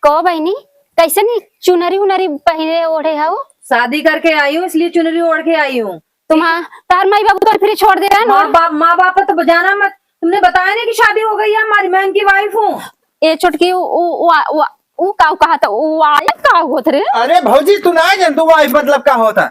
कहो बहनी कैसे नहीं चुनरी उनरी पहने ओढ़े हो? शादी करके आई हूँ इसलिए चुनरी ओढ़ के आई हूँ। तार माई बाबू तो फिर छोड़ दे रहा है ना। माँ बाप तो बजाना मत। तुमने बताया नहीं कि शादी हो गई है हमारी, मैं इनकी वाइफ हूँ। ये चुटकी ऊ काऊ कहा था ऊ आया काऊ होत रे। अरे भौजी तू ना जान तू वाइफ मतलब क्या होता?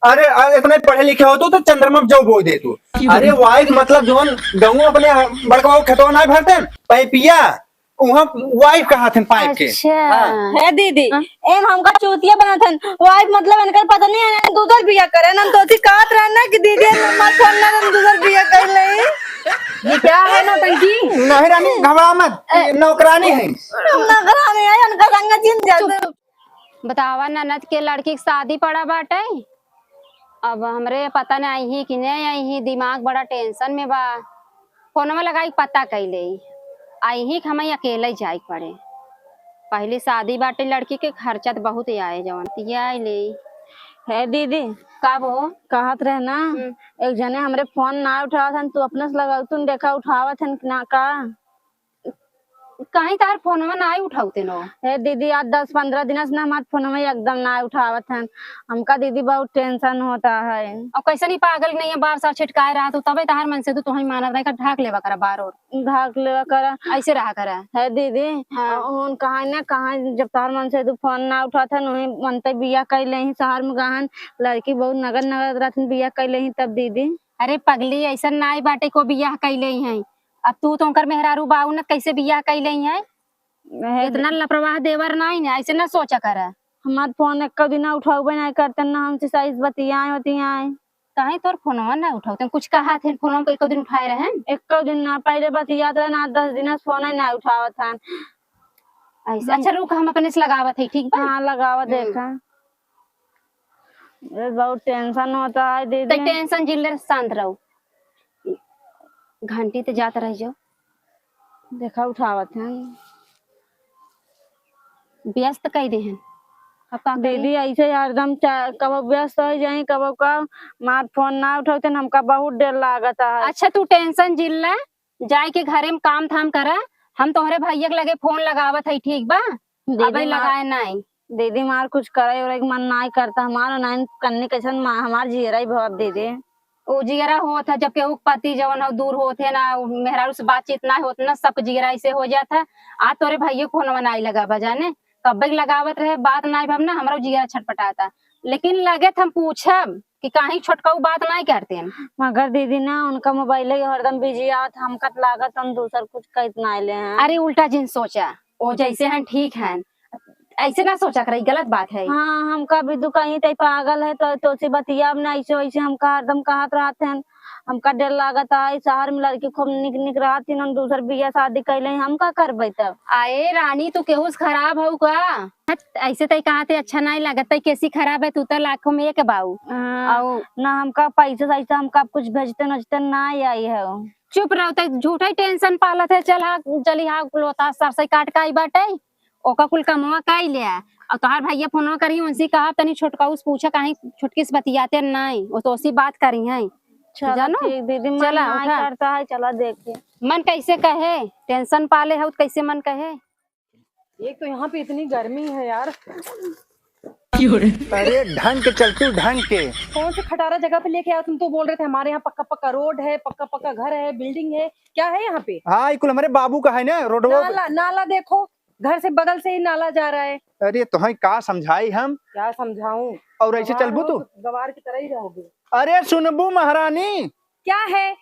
अरे इतने पढ़े लिखे हो तू तो चंद्रमा में जो बोल दे तू। अरे वाइफ मतलब जो गहूं अपने बड़का खेतवा ना भरते पिया वहाँ वाइफ कहा थे पाइप के। अच्छा है दीदी एम हमका चूतिया बना थन वाइफ मतलब इनका पता नहीं है दूसर बिया करे ना तो कहत रहना कि दीदी मत करना दूसर बिया कर ले। ये क्या है नौटंकी? नहीं रानी घबरा मत, नौकरानी है। नौकरानी है उनका संग चिन जाते। बतावा ननद के लड़की की शादी पड़ा बाटे, अब हमरे पता नहीं ही कि नहीं आई ही, दिमाग बड़ा टेंशन में बा। फोनवा लगाई पता कैले आई ही हम अकेले जाए पड़े। पहली शादी बाटे लड़की के खर्चा तो बहुत आए जवन आई ले है दीदी का वो कहत रहे ना एक जने हमरे फोन ना उठावत हन तू अपने से लगा तुम देखा उठावत हन ना का कहीं तार फोनवा ना उठाते नो। है दीदी आज 10-15 दिन से ना हमारे फोनवा एकदम ना उठावत हन। हमका दीदी बहुत टेंशन होता है। और कैसे नहीं पागल नहीं है बार साल छिटकाए रहा तो तबे तार मन से तो तुम्हें मानत नहीं का ढाक लेवा करा बार और ढाक लेवा करा ऐसे रहा करा है दीदी। हाँ। उन कहा ना कहा जब तार मन से तू फोन ना उठाता वही मनते बिया कैले ही शहर में गहन लड़की बहुत नगर नगर रहती बिया कैले ही तब दीदी। अरे पगली ऐसा नाई बाटे को बियाह कैले हैं। अब तू तो कर मेहरारू बाऊ न कैसे बियाह कैले हैं? इतना लापरवाह देवर नहीं ना ऐसे ना सोचा कर। हमारे फोन एक दिन उठावे नहीं करते ना हमसे सही बतियाए कहीं तोर फोनवा ना उठाते कुछ कहा थे फोन को एक दिन उठाए रहे एक दिन ना पहले बतियात रहे ना 10 दिन से फोन ना उठावत था ऐसे। अच्छा रुक हम अपने से लगावत है ठीक बा। हाँ लगावा देखा बहुत टेंशन होता है दीदी। टेंशन जिले शांत रहो घंटी तो जाता रह जाओ देखा उठावत है व्यस्त कह दे हैं दीदी ऐसे हरदम कब व्यस्त हो जाए कब का मार फोन ना उठाते हमका बहुत डर लागत है। अच्छा तू टेंशन जिल्ला जाए के घरे में काम थाम करा हम तोहरे भैया के लगे फोन लगावत है ठीक बा। दीदी लगाए नहीं दीदी मार कुछ करे और मन नहीं करता हमारा नहीं करने कैसे हमार जियरा ही बहुत दीदी वो जिगरा होता जब केहू पति जवन हो दूर होते ना मेहरारू से बातचीत ना होत ना सब जिगरा ऐसे हो जाता। आज तोरे भैया फोन नहीं लगा बजाने कब लगावत रहे बात नहीं भब ना हमारा जिगरा छटपटाता लेकिन लगे हम पूछब कि कहीं छोटकाऊ बात नहीं करते हैं मगर दीदी ना उनका मोबाइल हरदम बिजी आवत हमका लागत हम दूसर कुछ कहत नहीं ले हैं। अरे उल्टा जिन सोचा वो जैसे हैं ठीक है ऐसे ना सोचा कर गलत बात है। हाँ हमका भी दु कहीं तय पागल है तो से बतिया ना ऐसे वैसे हमका हरदम कहत रहते हैं हमका डर लागत है शहर में लड़की खूब निक रहती न दूसर बिया शादी कैले हम का करबे तब। आए रानी तू केहू खराब हो का ऐसे तय कहते अच्छा नहीं लगत कैसी खराब है तू तो लाखों में एक बाऊ ना हमका पैसा सैसा हमका कुछ भेजते नजते ना आई है। चुप रहो तक झूठा टेंशन पालत है चली हाँ लोता सरसई काट का आई बाटे ओका कुल कमवा काई ले और तोहार भैया फोनवा करी उनसे कहा तनी छोटका उस पूछा कहीं छुटकी से बतियाते नहीं वो तो उसी बात करी है जानो दीदी मन चला करता है चला देखिए मन कैसे कहे टेंशन पाले है कैसे मन कहे। एक तो यहाँ पे इतनी गर्मी है यार। अरे ढंग के चल तू ढंग के कौन से खटारा जगह पे लेके आया तुम तो बोल रहे थे हमारे यहाँ पक्का पक्का रोड है पक्का पक्का घर है बिल्डिंग है क्या है यहाँ पे? हाँ कुल हमारे बाबू का है ना रोड नाला देखो घर से बगल से ही नाला जा रहा है। अरे तुम्हें का समझाई हम क्या समझाऊं और ऐसे चलबू तू गवार की तरह ही रहोगे। अरे सुनबू महारानी क्या है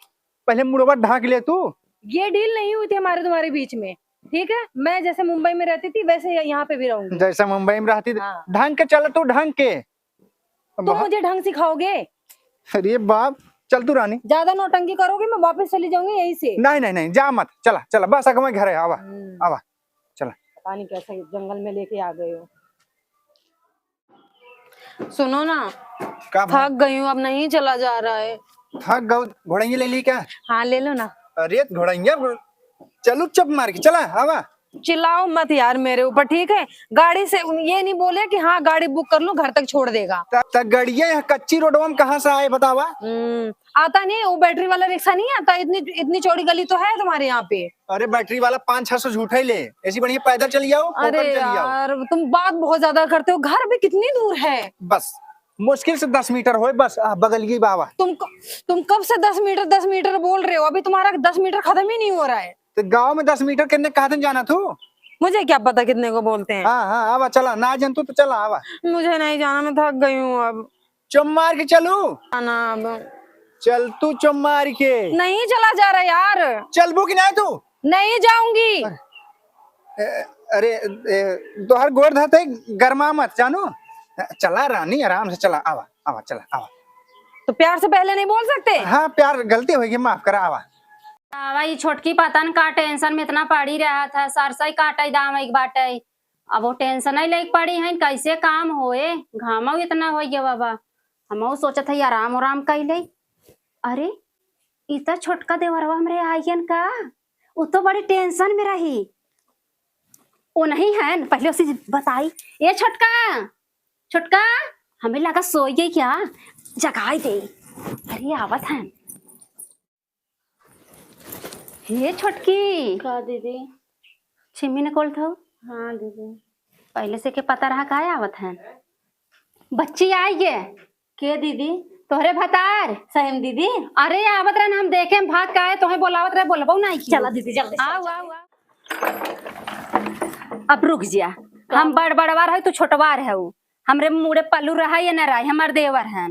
पहले मुड़वा ढाक ले तू। ये डील नहीं हुई थी हमारे तुम्हारे बीच में ठीक है। मैं जैसे मुंबई में रहती थी वैसे यहाँ पे भी रहूंगी। जैसे मुंबई में रहती हाँ। ढंग के चल तू ढंग के तुम मुझे ढंग सिखाओगे? अरे बाप चल तू रानी ज्यादा नौटंकी करोगे मैं वापस चली जाऊंगी यहीं से। नहीं जा मत चला चला बस अगवा घर है आवा आवा चला। पता नहीं कैसे जंगल में लेके आ गए हो। सुनो ना थक गई हूँ अब नहीं चला जा रहा है। थक गौ घोड़ैया ले ली क्या? हाँ ले लो ना। अरे घोड़ैया चलू चप मार के चला आवा चिल्लाओ मत यार मेरे ऊपर, ठीक है? गाड़ी से ये नहीं बोले कि हाँ गाड़ी बुक कर लो, घर तक छोड़ देगा। तब गड़िया कच्ची रोडवा में कहाँ से आए बतावा? आता नहीं, वो बैटरी वाला रिक्शा नहीं आता, इतनी इतनी चौड़ी गली तो है तुम्हारे यहाँ पे। अरे बैटरी वाला 500-600 झूठा ही ले, ऐसी बढ़िया पैदल चली जाओ। अरे यार तुम बात बहुत ज्यादा करते हो, घर भी कितनी दूर है? बस मुश्किल से 10 मीटर हो, बस बगल की बाबा। तुम कब से 10 मीटर बोल रहे हो? अभी तुम्हारा 10 मीटर खत्म ही नहीं हो रहा है। तो गांव में 10 मीटर कितने कहा दिन जाना तू? मुझे क्या पता कितने को बोलते हैं। हाँ आवा चला, ना जंतु तो चला आवा। मुझे नहीं जाना, मैं थक गई हूँ अब। चुम मार के चलू? आना अब। चल तू चुम मार के। नहीं चला जा रहा यार। चलबू कि नहीं तू? नहीं जाऊंगी। अरे तोहर गोड़ धरते गरमा मत जानू। चला रानी, आराम से चला, आवा आवा चला आवा। तो प्यार से पहले नहीं बोल सकते? हाँ प्यार गलती होगी, माफ करा, आवा। वही छोटकी पतन का टेंशन में इतना पड़ी रहा था, सरसई काटे दाम एक बाटे। अब वो टेंशन ही लेके पड़ी है, कैसे काम होए, घामा इतना हो गया बाबा। हम सोचत है आराम आराम कैले। अरे इतना छोटका देवरवा हमरे आइयन का, वो तो बड़ी टेंशन में रही। वो नहीं है, पहले उसे बताई, ये छोटका छोटका, हमें लगा सोई गई क्या, जगाई दे। अरे आवत है। ये छोटकी का दीदी? छिमी ने कॉल था। हाँ दीदी। पहले से के पता रहा का आवत है? बच्ची आई है के दीदी? तोहरे भतार सहीम दीदी? अरे आवत रहे, हम देखे हम भाग का आए, तुम्हें बोलावत रहे, बोलबो नहीं की। चला दीदी जल्दी। आओ आओ अब रुक जा, हम बड़ बड़वा रहे, तू छोटवा रहे। हमरे मुड़े पल्लू रहा या न रहा, हमार देवर है।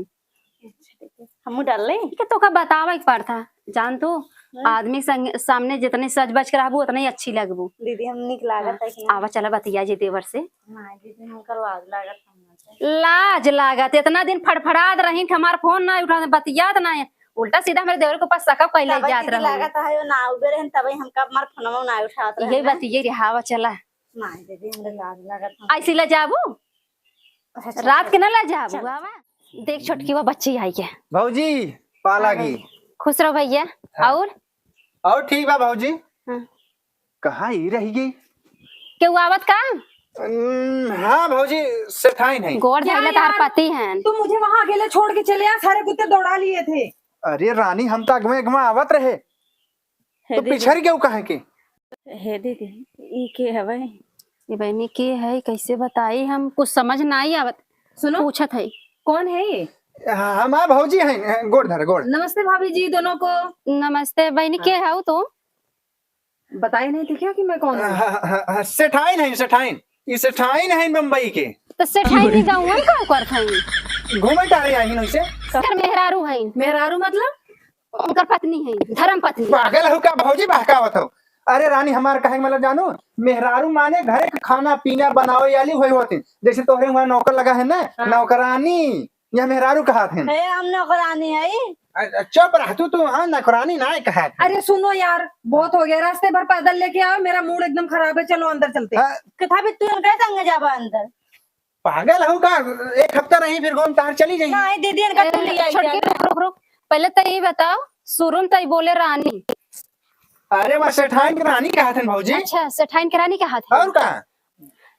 हम डाल ले ठीक है, तो का बतावा पड़ता, जान तू आदमी सामने जितने सज बज कर रहबू उतने अच्छी लगबू। दीदी हम निक लागत है कि आवा चला बतिया जे देवर से। नहीं दीदी हमका लाज लागत हमसे। लाज लागत, इतना दिन फड़फड़ात रही, हमार फोन ना उठा, बतियात ना, उल्टा सीधा मेरे देवर के पास सकब कैले जात रहा। लागत है ना उबे रहन, तब हमका हमार फोनवा ना उठात रहे। यही बतिये रे, हावा चला। नहीं दीदी हमरे लाज लागत। ऐसी ले जाबू, रात के ना ले जाबू। आवा देख छोटकी वो बच्ची आई है। भौजी पाला की खुश रहो भैया। और ठीक बा भौजी। हाँ। कहाँ ही रही गई? क्यों आवत का? हाँ भौजी सेठाई नहीं। गोड़ धैले तार पति हैं। तुम मुझे वहाँ अकेले छोड़ के चले आ, सारे कुत्ते दौड़ा लिए थे। अरे रानी हम तो अगमे अगमा आवत रहे, तो पिछड़ क्यों कहे के? हे दीदी ई के हवे? ये बहनी के है, कैसे बताई, हम कुछ समझ ना आई आवत। सुनो, पूछत है कौन है ये? हम भौजी हैं, गोड़ धर गोड़। नमस्ते भाभी जी दोनों को। नमस्ते बहनी, के है तो बताई नहीं थी क्या कि मैं कौन हूँ? सेठाइन है, सेठाइन, ये सेठाइन है मुंबई के। तो सेठाई नहीं गाँव हम का करत हैं, घूमे टारे आई हैं से। कर मेहरारू हैं, मेहरारू मतलब? उनकर पत्नी है, धर्म पत्नी। पागल हो का भौजी, बहकावत हो? अरे रानी हमार कहे मतलब जानो, मेहरारू माने घरे का खाना पीना बनावे वाली हुई होती, जैसे तोहरे वहाँ नौकर लगा है ना, नौकरानी, यह मेहरारू कहा थे। हम नौकरानी है। चुप रह तू, हाँ नौकरानी ना कहा। अरे सुनो यार, बहुत हो गया, रास्ते भर पैदल लेके आओ, मेरा मूड एकदम खराब है, चलो अंदर चलते हैं। कथा भी तू इनका संग जाबा अंदर। पागल हो का, एक हफ्ता रही फिर घूम तार चली गई। नहीं दीदी इनका तू लिया छोटकी रुक रुक, पहले तो ये बताओ, शुरू में तो ये बोले रानी। अरे वह सेठाइन की रानी कहा थे भौजी। अच्छा सेठाइन की रानी कहा था। और का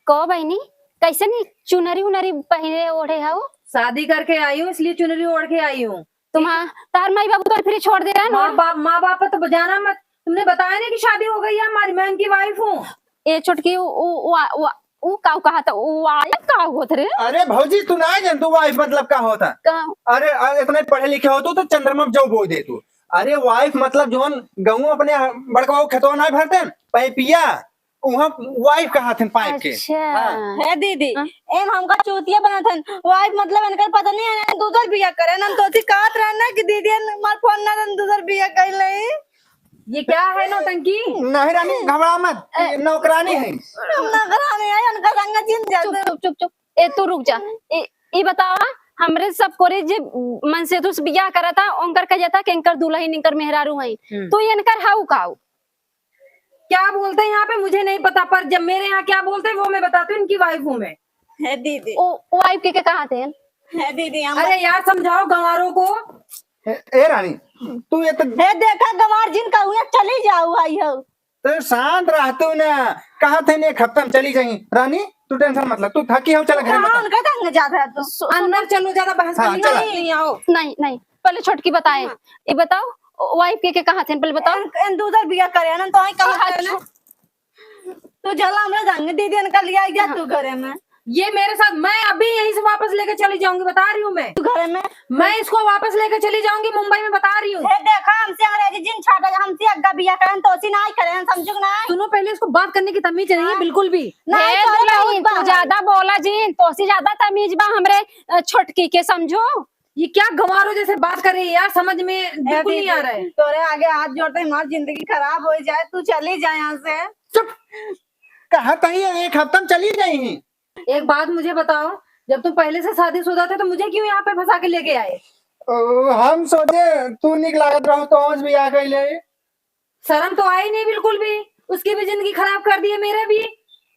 को बहनी कैसे नहीं चुनरी उनरी पहने ओढ़े हो? शादी करके आई हूँ इसलिए चुनरी ओढ़ के आई हूँ। तार माई बाबू तो फिर छोड़ दे रहा है ना। माँ बाप तो बजाना मत, तुमने बताया नहीं कि शादी हो गई है हमारी, मैं उनकी वाइफ हूँ। ये छोटकी वो काऊ कहा था, वो आया काऊ होत रे। अरे भौजी तू ना जान तू वाइफ मतलब क्या होता? अरे इतने पढ़े लिखे हो तो चंद्रमा में जाओ बोल दे तू। अरे वाइफ मतलब जो गाँव अपने बड़का खेतवा ना भरते पैपिया, वहाँ वाइफ कहा थे पाइप के। है दीदी एम हमका चूतिया बना था, वाइफ मतलब इनका पता नहीं है दूसर बिया करे ना, तो कहत रहना कि दीदी हमार फोन ना दूसर बिया कर ले। ये क्या है नौटंकी? नहीं रानी घबरा मत, नौकरानी है। नौकरानी है उनका संग चिन जा। चुप चुप चुप, ए तू रुक जा। ये बतावा हमरे सब कोरे जे मन से तुस बियाह करा था, ओंकर कह था कि इनकर दुल्हन इनकर मेहरारू है, तो इनकर हाउ काऊ क्या बोलते हैं यहाँ पे मुझे नहीं पता, पर जब मेरे यहाँ क्या बोलते हैं वो मैं बताती हूँ, इनकी वाइफ हूँ मैं। है दीदी ओ वाइफ के कहा थे? है दीदी अरे यार समझाओ गंवारों को। ए रानी तू ये तो है देखा गंवार जिन का हुआ चली जाओ आई हो। तो शांत रह तू ना। कहा थे ने एक हफ्ता में चली जाई रानी, तू टेंशन मत ले, तू थकी हो, चल घर में कहाँ उनका ढंग जाता है तू। अंदर चलो, ज्यादा बहस हाँ, करनी चला। नहीं आओ। नहीं नहीं, पहले छोटकी बताए, ये बताओ वाइफ के कहाँ थे पहले बताओ। इन दूसर बिया करे ना तो आई कहाँ करे ना तू जला हमरा ढंग दीदी ने कर लिया जा तू घरे में। ये मेरे साथ, मैं अभी यहीं से वापस लेके चली जाऊंगी, बता रही हूँ मैं। तू घरे में मैं इसको वापस लेके चली जाऊंगी मुंबई में, बता रही हूँ। हे देखा हमसे अंग्रेजी जिन छाटा हमसे अग्गा बिया करन तो सी नहीं करे समझू ना। सुनो, पहले इसको बात करने की तमीज नहीं है बिल्कुल भी। नहीं हे तोरे दुल्हन, बहुत तू बा- ज्यादा बोला जी, तो सी ज्यादा तमीज बा हमरे छोटकी के, समझो। ये क्या गंवारों जैसे बात कर रही है यार, समझ में हे बिल्कुल नहीं आ दीदी, रहा है। तोरे आगे हाथ जोड़ते हमारी जिंदगी खराब हो जाए, तू चली जाए यहाँ से। चुप। कहा तही एक हफ्ता में चली जाई। एक बात मुझे बताओ, जब तुम पहले से शादीशुदा थे तो मुझे क्यों यहाँ पे फंसा के लेके आए? हम सोचे तू निक लागत रहो तो आज भी आ गई ले। शर्म तो आई नहीं बिल्कुल भी, उसकी भी जिंदगी खराब कर दी है, मेरे भी।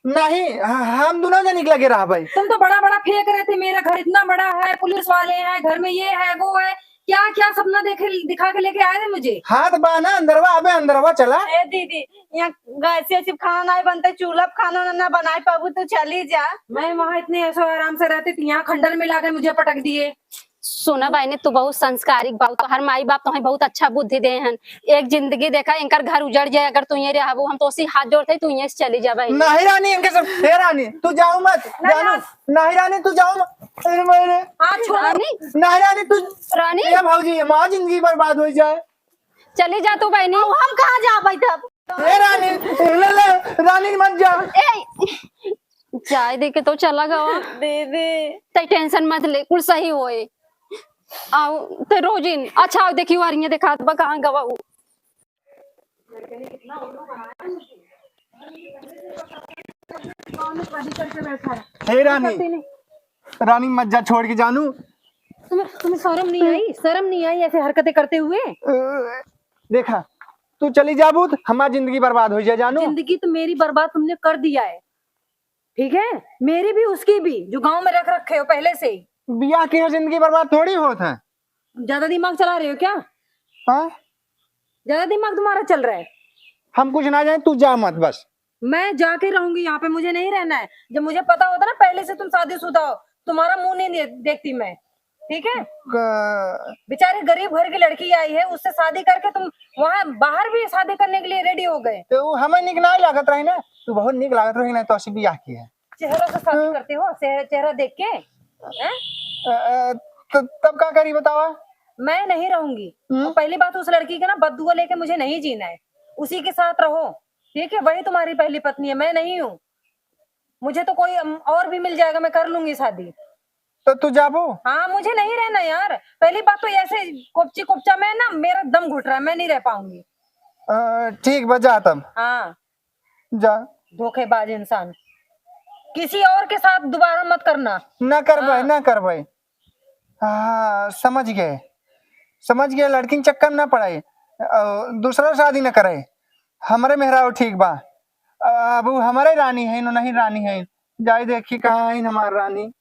नहीं, हम दोनों जने लगे रहा भाई। तुम तो बड़ा बड़ा फेंक रहे थे, मेरा घर इतना बड़ा है, पुलिस वाले हैं, घर में ये है वो है, क्या क्या सपना देखे दिखा के लेके आए थे मुझे। हाथ बाना अंदरवा, अबे अंदरवा चला। ए दीदी, यहाँ गैस से सिर्फ खाना नहीं बनता, चूल्हा पे खाना ना बनाए पाबू, तू चली जा। मैं वहाँ इतने ऐसे आराम से रहती थी, यहाँ खंडर में लाके मुझे पटक दिए। सुना भाई ने, तू बहुत संस्कारिक बात, तो हर माई बाप तो बहुत अच्छा बुद्धि दे हन। एक जिंदगी देखा, इनकर घर उजड़ जाए अगर तू ये रहबू, हम तो उसी हाथ जोड़ते तू ये से चली जा भाई। नहीं रानी, इनके सब हे रानी तू जाओ मत, जानू। नहीं रानी तू जाओ मत। अरे मेरे आज छोड़ो। रानी, नहीं रानी तू, रानी ये भाजी माँ जिंदगी बर्बाद हो जाए। चली जा तू बहनी। अब हम कहाँ जा भाई तब। हे रानी, ले ले रानी मत जा। ए जाए दे के तो चला गवा। दीदी तई टेंशन मत ले, कुल सही होए। आओ ते रोजिन अच्छा आओ, देखी वारी देखा बा कहाँ गवा हूँ। हे रानी, रानी मत जा, छोड़ के जानू। तुम्हें शर्म नहीं आई? शर्म नहीं आई ऐसे हरकतें करते हुए? देखा तू चली जाबू तो हमारी जिंदगी बर्बाद हो जाए जानू। जिंदगी तो मेरी बर्बाद तुमने कर दिया है, ठीक है? मेरी भी उसकी भी, जो गांव में रख रखे हो पहले से ही। बिया की जिंदगी बर्बाद थोड़ी होता है। ज्यादा दिमाग चला रहे हो क्या? हाँ, ज्यादा दिमाग तुम्हारा चल रहा है। हम कुछ ना जाए, तू जा मत बस। मैं जाके रहूंगी यहाँ पे, मुझे नहीं रहना है। जब मुझे पता होता ना पहले से तुम शादीशुदा हो, तुम्हारा मुंह नहीं देखती मैं, ठीक है? बेचारे गरीब घर की लड़की आई है, उससे शादी करके तुम वहाँ बाहर भी शादी करने के लिए रेडी हो गए। तो हमें निक ना लागत रही ना, तू बहुत निक लागत रही ना, तो ऐसी बियाह की है। चेहरा से शादी करते हो, चेहरा देख के हैं? तब क्या करी बतावा। मैं नहीं रहूंगी। और पहली बात, उस लड़की के ना बददुआ लेके मुझे नहीं जीना है, उसी के साथ रहो, ठीक है? वही तुम्हारी पहली पत्नी है, मैं नहीं हूँ। मुझे तो कोई और भी मिल जाएगा, मैं कर लूंगी शादी। तो तू जाबो। हाँ, मुझे नहीं रहना यार। पहली बात तो ऐसे कोपची कोपचा में ना मेरा दम घुट रहा है, मैं नहीं रह पाऊंगी। ठीक बजा तब। हाँ, जा। धोखेबाज इंसान, किसी और के साथ दोबारा मत करना। ना कर भाई, ना कर भाई। हाँ समझ गए, लड़की के चक्कर में ना पड़े, दूसरा शादी ना करे। हमारे मेहराव ठीक बा, अब हमारे रानी है, नहीं रानी है। जाए देखी कहाँ है हमारी रानी।